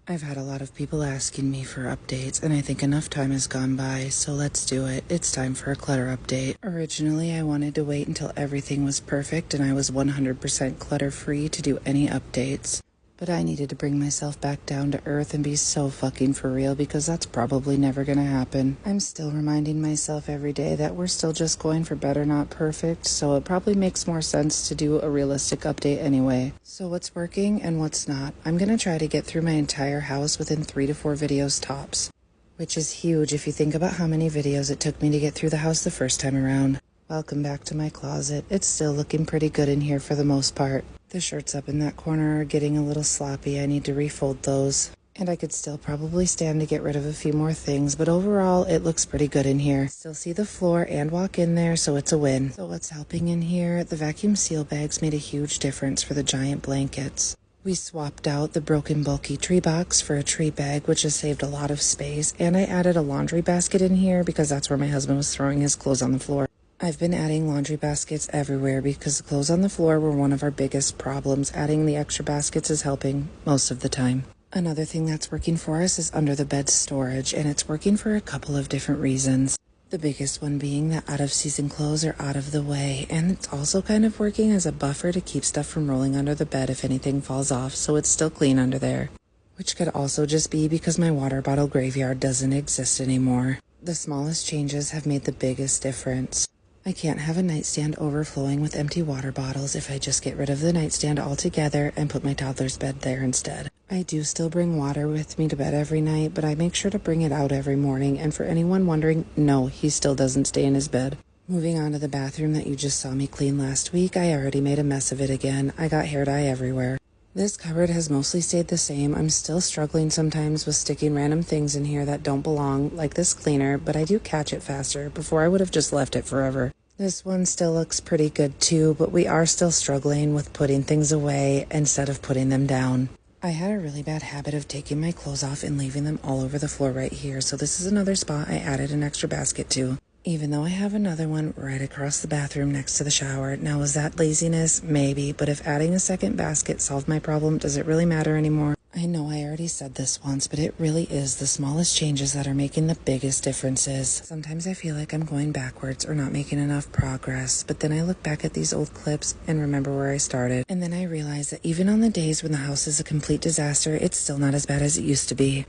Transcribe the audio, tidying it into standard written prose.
I've had a lot of people asking me for updates, and I think enough time has gone by, so let's do it. It's time for a clutter update. Originally, I wanted to wait until everything was perfect and I was 100% clutter-free to do any updates. But I needed to bring myself back down to earth and be so fucking for real because that's probably never gonna happen. I'm still reminding myself every day that we're still just going for better, not perfect, so it probably makes more sense to do a realistic update anyway. So what's working and what's not? I'm gonna try to get through my entire house within 3 to 4 videos tops, which is huge if you think about how many videos it took me to get through the house the first time around. Welcome back to my closet. It's still looking pretty good in here for the most part. The shirts up in that corner are getting a little sloppy. I need to refold those. And I could still probably stand to get rid of a few more things, but overall it looks pretty good in here. Still see the floor and walk in there, so it's a win. So what's helping in here? The vacuum seal bags made a huge difference for the giant blankets. We swapped out the broken bulky tree box for a tree bag, which has saved a lot of space, and I added a laundry basket in here because that's where my husband was throwing his clothes on the floor. I've been adding laundry baskets everywhere because the clothes on the floor were one of our biggest problems. Adding the extra baskets is helping most of the time. Another thing that's working for us is under the bed storage, and it's working for a couple of different reasons. The biggest one being that out-of-season clothes are out of the way, and it's also kind of working as a buffer to keep stuff from rolling under the bed if anything falls off, so it's still clean under there. Which could also just be because my water bottle graveyard doesn't exist anymore. The smallest changes have made the biggest difference. I can't have a nightstand overflowing with empty water bottles if I just get rid of the nightstand altogether and put my toddler's bed there instead. I do still bring water with me to bed every night, but I make sure to bring it out every morning, and for anyone wondering, no, he still doesn't stay in his bed. Moving on to the bathroom that you just saw me clean last week, I already made a mess of it again. I got hair dye everywhere. This cupboard has mostly stayed the same. I'm still struggling sometimes with sticking random things in here that don't belong, like this cleaner, but I do catch it faster. Before I would have just left it forever. This one still looks pretty good too, but we are still struggling with putting things away instead of putting them down. I had a really bad habit of taking my clothes off and leaving them all over the floor right here, so this is another spot I added an extra basket to. Even though I have another one right across the bathroom next to the shower. Now, is that laziness? Maybe, but if adding a second basket solved my problem, does it really matter anymore? I know I already said this once, but it really is the smallest changes that are making the biggest differences. Sometimes I feel like I'm going backwards or not making enough progress, but then I look back at these old clips and remember where I started. And then I realize that even on the days when the house is a complete disaster, it's still not as bad as it used to be.